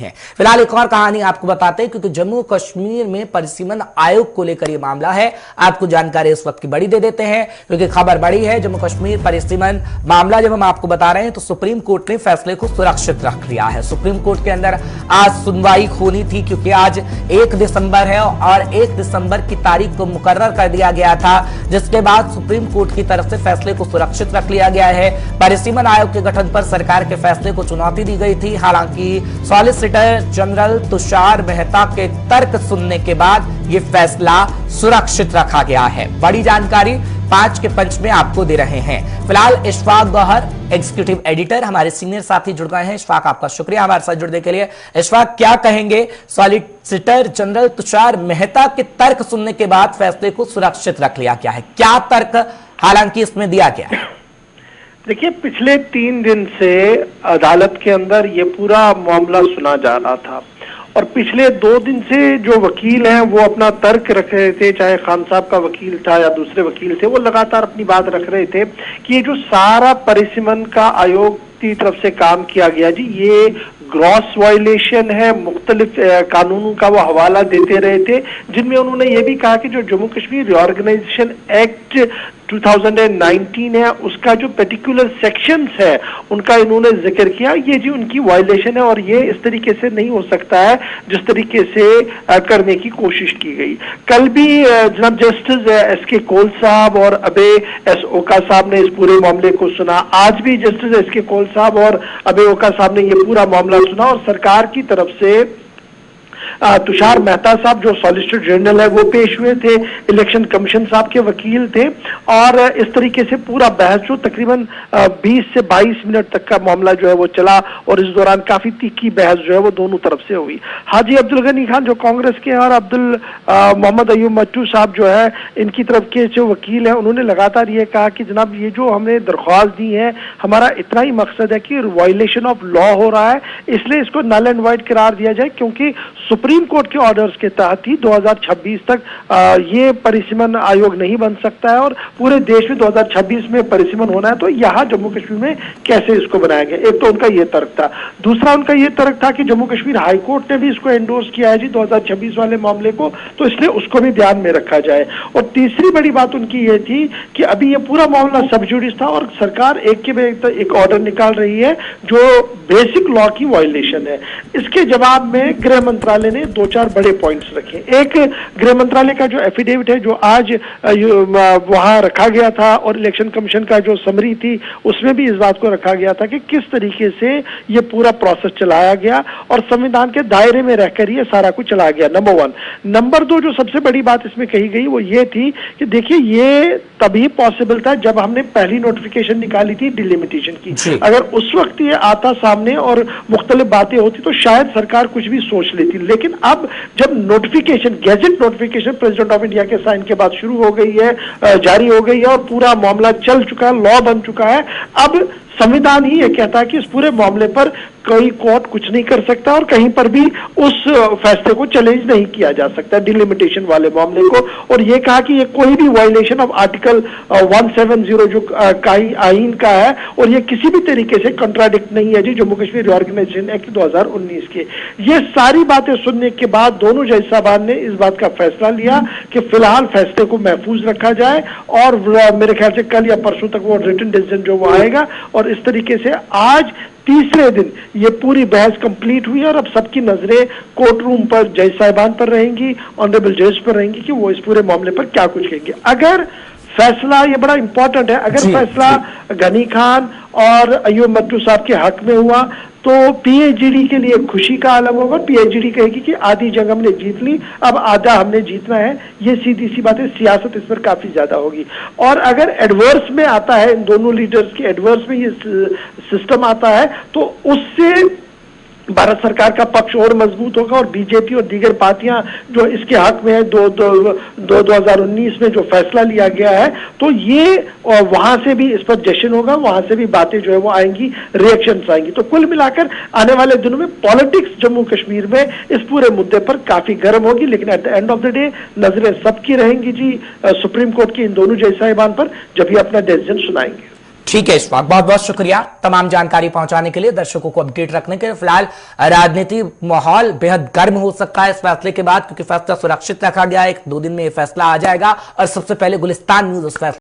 है। फिलहाल एक और कहानी आपको बताते हैं क्योंकि जम्मू कश्मीर में परिसीमन आयोग को लेकर यह मामला है। आपको जानकारी इस वक्त की बड़ी दे देते हैं क्योंकि खबर बड़ी है। जम्मू कश्मीर परिसीमन मामला जब हम आपको बता रहे हैं तो सुप्रीम कोर्ट ने फैसले को सुरक्षित रख लिया है। सुप्रीम कोर्ट के अंदर आज सुनवाई होनी थी क्योंकि आज 1 दिसंबर है और 1 दिसंबर की तारीख को मुकर्रर कर दिया गया था, जिसके बाद सुप्रीम कोर्ट की तरफ से फैसले को सुरक्षित रख लिया गया है। परिसीमन आयोग के गठन पर सरकार के फैसले को चुनौती दी गई थी। हालांकि सॉलिसिटर जनरल तुषार मेहता के तर्क सुनने के बाद यह फैसला सुरक्षित रखा गया है। बड़ी जानकारी 5 के पंच में आपको दे रहे हैं। फिलहाल इशफाक गौहर एग्जीक्यूटिव एडिटर हमारे सीनियर साथी जुड़ गए हैं। इशफाक, आपका शुक्रिया हमारे साथ जुड़ने के लिए। इशफाक, क्या कहेंगे, सॉलिसिटर जनरल तुषार मेहता के तर्क सुनने के बाद फैसले को सुरक्षित रख लिया गया है, क्या तर्क हालांकि इसमें दिया गया है? देखिए, पिछले 3 दिन से अदालत के अंदर ये पूरा मामला सुना जा रहा था और पिछले 2 दिन से जो वकील हैं वो अपना तर्क रख रहे थे, चाहे खान साहब का वकील था या दूसरे वकील थे, वो लगातार अपनी बात रख रहे थे कि ये जो सारा परिसीमन का आयोग की तरफ से काम किया गया जी, ये ग्रॉस वायलेशन है। मुख्तलिफ कानूनों का वो हवाला देते रहे थे, जिनमें उन्होंने ये भी कहा कि जो जम्मू कश्मीर रिऑर्गेनाइजेशन एक्ट 2019 है, उसका जो पर्टिकुलर सेक्शंस है उनका इन्होंने जिक्र किया, ये जी उनकी वायलेशन है और ये इस तरीके से नहीं हो सकता है जिस तरीके से करने की कोशिश की गई। कल भी जनाब जस्टिस एस.के. कौल साहब और अबे एस. ओका साहब ने इस पूरे मामले को सुना। आज भी जस्टिस एस.के. कौल साहब और अबे ओका साहब ने ये पूरा मामला सुना और सरकार की तरफ से तुषार मेहता साहब जो सॉलिसिटर जनरल है वो पेश हुए थे, इलेक्शन कमीशन साहब के वकील थे और इस तरीके से पूरा बहस जो तकरीबन 20 से 22 मिनट तक का मामला जो है वो चला और इस दौरान काफी तीखी बहस जो है वो दोनों तरफ से हुई। हाजी अब्दुल गनी खान जो कांग्रेस के हैं और अब्दुल मोहम्मद अयूब मट्टू साहब जो है इनकी तरफ के जो वकील हैं, उन्होंने लगातार ये कहा कि जनाब ये जो हमने दरख्वास्त दी है, हमारा इतना ही मकसद है कि वायलेशन ऑफ लॉ हो रहा है, इसलिए इसको नल एंड वाइड करार दिया जाए क्योंकि सुप्रीम कोर्ट के ऑर्डर्स के तहत ही 2026 तक ये परिसीमन आयोग नहीं बन सकता है और पूरे देश में 2026 में परिसीमन होना है, तो यहाँ जम्मू कश्मीर में कैसे इसको बनाया गया। एक तो उनका ये तर्क था। दूसरा उनका ये तर्क था कि जम्मू कश्मीर हाई कोर्ट ने भी इसको एंडोर्स किया है जी 2026 वाले मामले को, तो इसलिए उसको भी ध्यान में रखा जाए। और तीसरी बड़ी बात उनकी ये थी कि अभी ये पूरा मामला सब जुडिस था और सरकार एक के बाद एक ऑर्डर निकाल रही है जो बेसिक लॉ की वायलेशन है। इसके जवाब में गृह मंत्रालय ने 2-4 बड़े पॉइंट्स रखे। एक, गृह मंत्रालय का जो एफिडेविट है जो आज वहां रखा गया था और इलेक्शन कमीशन का जो समरी थी उसमें भी इस बात को रखा गया था कि किस तरीके से ये पूरा प्रोसेस चलाया गया और संविधान के दायरे में रहकर ये सारा कुछ चलाया गया, नंबर 1। नंबर 2, जो सबसे बड़ी बात इसमें कही गई वो ये थी कि देखिए ये तभी पॉसिबल था जब हमने पहली नोटिफिकेशन निकाली थी डिलिमिटेशन की। अगर उस वक्त ये आता सामने और मुख्तलिफ बातें होती तो शायद सरकार कुछ भी सोच लेती, लेकिन अब जब notification, gadget notification president of India के साइन के बाद शुरू हो गई है, जारी हो गई है और पूरा मामला चल चुका है, लॉ बन चुका है, अब संविधान ही ये कहता है कि इस पूरे मामले पर कोई कोर्ट कुछ नहीं कर सकता और कहीं पर भी उस फैसले को चैलेंज नहीं किया जा सकता डिलिमिटेशन वाले मामले को। और ये कहा कि ये कोई भी वायलेशन ऑफ आर्टिकल 170 जो आईन का है और ये किसी भी तरीके से कंट्राडिक्ट नहीं है जी जम्मू कश्मीर रिऑर्गेनाइजेशन एक्ट 2019 के। ये सारी बातें सुनने के बाद दोनों जज साहबान ने इस बात का फैसला लिया कि फिलहाल फैसले को महफूज रखा जाए और मेरे ख्याल से कल या परसों तक वो रिटन डिसीजन जो वो आएगा और इस तरीके से आज तीसरे दिन ये पूरी बहस कंप्लीट हुई और अब सबकी नजरें कोर्ट रूम पर जज साहिबान पर रहेंगी, ऑनरेबल जज पर रहेंगी कि वो इस पूरे मामले पर क्या कुछ कहेंगे। अगर फैसला, ये बड़ा इंपॉर्टेंट है, अगर फैसला गनी खान और अयूब मट्टू साहब के हक में हुआ तो पीएचडी के लिए खुशी का अलग होगा। पीएचडी कहेगी कि आधी जंग हमने जीत ली, अब आधा हमने जीतना है। ये सीधी सी बात है, सियासत इस पर काफी ज्यादा होगी। और अगर एडवर्स में आता है, इन दोनों लीडर्स के एडवर्स में ये सिस्टम आता है तो उससे भारत सरकार का पक्ष और मजबूत होगा और बीजेपी और दीगर पार्टियां जो इसके हक में है 2019 में जो फैसला लिया गया है, तो ये वहां से भी इस पर जश्न होगा, वहां से भी बातें जो है वो आएंगी, रिएक्शंस आएंगी। तो कुल मिलाकर आने वाले दिनों में पॉलिटिक्स जम्मू कश्मीर में इस पूरे मुद्दे पर काफी गर्म होगी, लेकिन at the end of the day नजरें सबकी रहेंगी जी सुप्रीम कोर्ट की इन दोनों जज साहिबान पर जब ये अपना डिसीजन सुनाएंगे। ठीक है इशफाक, बहुत बहुत शुक्रिया तमाम जानकारी पहुंचाने के लिए, दर्शकों को अपडेट रखने के लिए। फिलहाल राजनीति माहौल बेहद गर्म हो सकता है इस फैसले के बाद, क्योंकि फैसला सुरक्षित रखा गया है। 1-2 दिन में यह फैसला आ जाएगा और सबसे पहले गुलिस्तान न्यूज उस फैसले